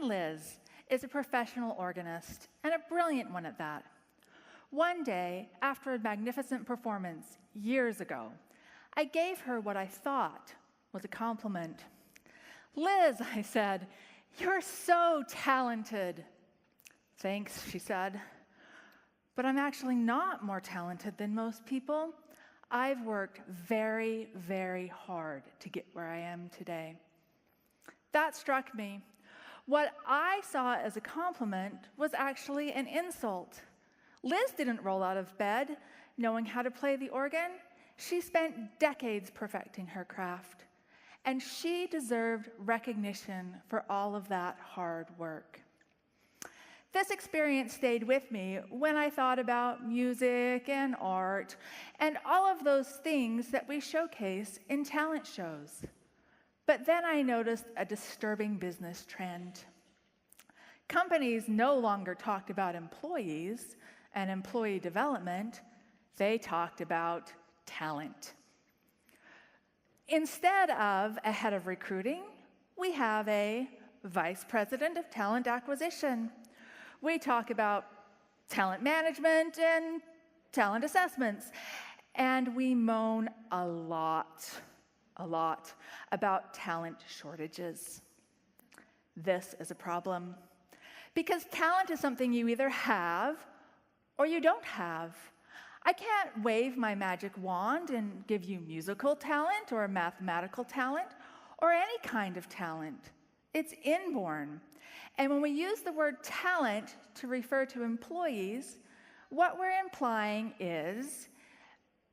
Liz is a professional organist, and a brilliant one at that. One day, after a magnificent performance years ago, I gave her what I thought was a compliment. "Liz," I said, "you're so talented." "Thanks," she said, "but I'm actually not more talented than most people. I've worked very, very hard to get where I am today." That struck me. What I saw as a compliment was actually an insult. Liz didn't roll out of bed knowing how to play the organ. She spent decades perfecting her craft, and she deserved recognition for all of that hard work. This experience stayed with me when I thought about music and art and all of those things that we showcase in talent shows. But then I noticed a disturbing business trend. Companies no longer talked about employees and employee development. They talked about talent. Instead of a head of recruiting, we have a vice president of talent acquisition. We talk about talent management and talent assessments, and we moan a lot about talent shortages. This is a problem, because talent is something you either have or you don't have. I can't wave my magic wand and give you musical talent or mathematical talent or any kind of talent. It's inborn. And when we use the word talent to refer to employees, what we're implying is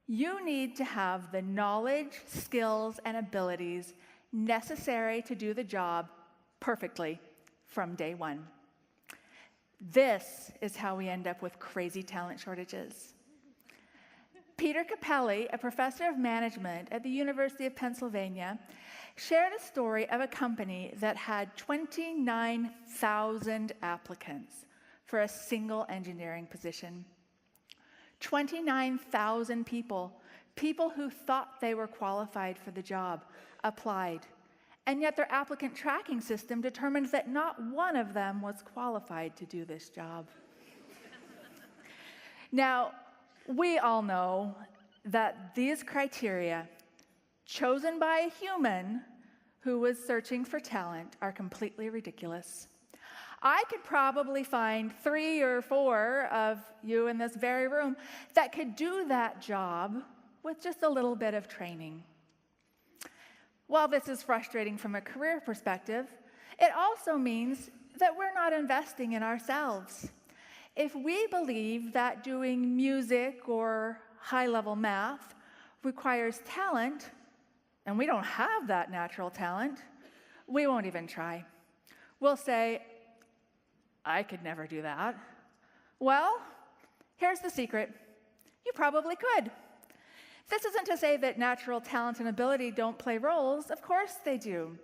you need to have the knowledge, skills, and abilities necessary to do the job perfectly from day one. This is how we end up with crazy talent shortages. Peter Capelli, a professor of management at the University of Pennsylvania, shared a story of a company that had 29,000 applicants for a single engineering position. 29,000 people who thought they were qualified for the job, applied. And yet their applicant tracking system determined that not one of them was qualified to do this job. Now, we all know that these criteria, chosen by a human who was searching for talent, are completely ridiculous. I could probably find 3 or 4 of you in this very room that could do that job with just a little bit of training. While this is frustrating from a career perspective, it also means that we're not investing in ourselves. If we believe that doing music or high-level math requires talent, and we don't have that natural talent, we won't even try. We'll say, "I could never do that." Well, here's the secret. You probably could. This isn't to say that natural talent and ability don't play roles. Of course they do.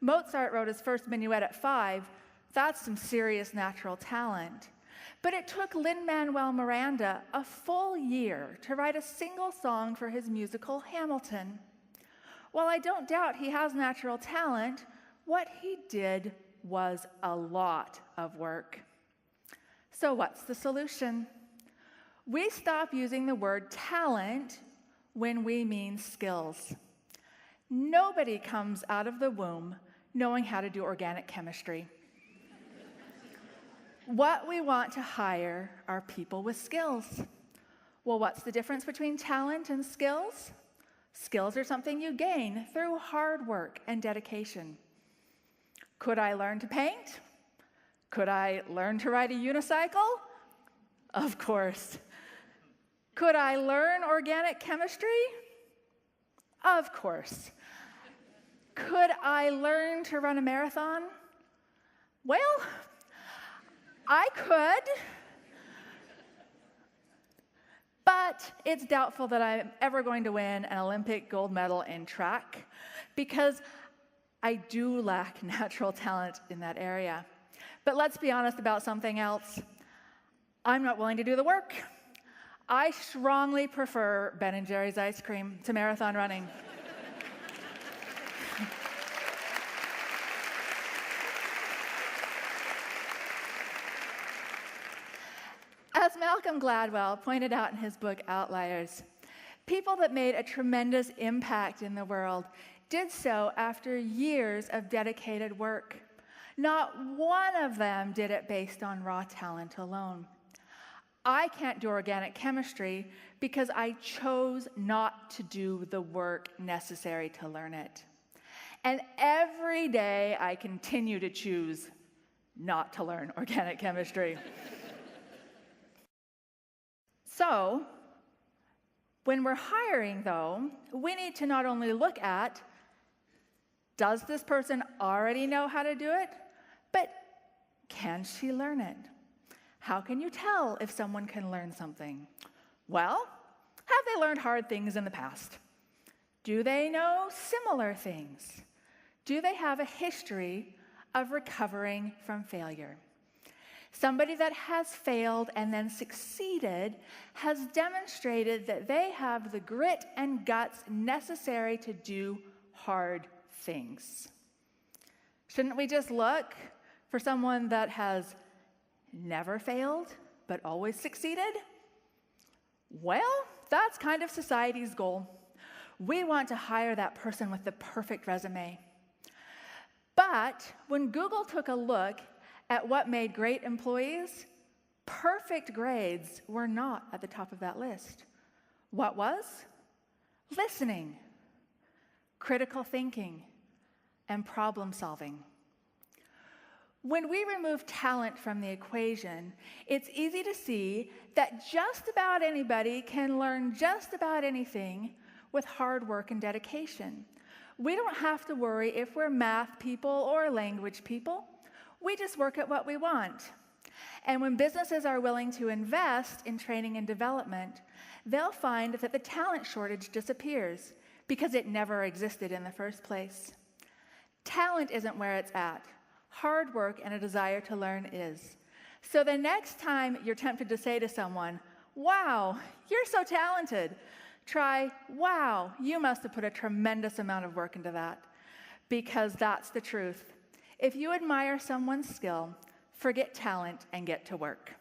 Mozart wrote his first minuet at 5. That's some serious natural talent. But it took Lin-Manuel Miranda a full year to write a single song for his musical Hamilton. While I don't doubt he has natural talent, what he did was a lot of work. So what's the solution? We stop using the word talent when we mean skills. Nobody comes out of the womb knowing how to do organic chemistry. What we want to hire are people with skills. Well, what's the difference between talent and skills? Skills are something you gain through hard work and dedication. Could I learn to paint? Could I learn to ride a unicycle? Of course. Could I learn organic chemistry? Of course. Could I learn to run a marathon? Well, I could, but it's doubtful that I'm ever going to win an Olympic gold medal in track because I do lack natural talent in that area. But let's be honest about something else. I'm not willing to do the work. I strongly prefer Ben & Jerry's ice cream to marathon running. Malcolm Gladwell pointed out in his book, Outliers, people that made a tremendous impact in the world did so after years of dedicated work. Not one of them did it based on raw talent alone. I can't do organic chemistry because I chose not to do the work necessary to learn it. And every day I continue to choose not to learn organic chemistry. So, when we're hiring, though, we need to not only look at, does this person already know how to do it? But can she learn it? How can you tell if someone can learn something? Well, have they learned hard things in the past? Do they know similar things? Do they have a history of recovering from failure? Somebody that has failed and then succeeded has demonstrated that they have the grit and guts necessary to do hard things. Shouldn't we just look for someone that has never failed but always succeeded? Well, that's kind of society's goal. We want to hire that person with the perfect resume. But when Google took a look at what made great employees, perfect grades were not at the top of that list. What was? Listening, critical thinking, and problem solving. When we remove talent from the equation, it's easy to see that just about anybody can learn just about anything with hard work and dedication. We don't have to worry if we're math people or language people. We just work at what we want. And when businesses are willing to invest in training and development, they'll find that the talent shortage disappears because it never existed in the first place. Talent isn't where it's at. Hard work and a desire to learn is. So the next time you're tempted to say to someone, "Wow, you're so talented," try, "Wow, you must have put a tremendous amount of work into that," because that's the truth. If you admire someone's skill, forget talent and get to work.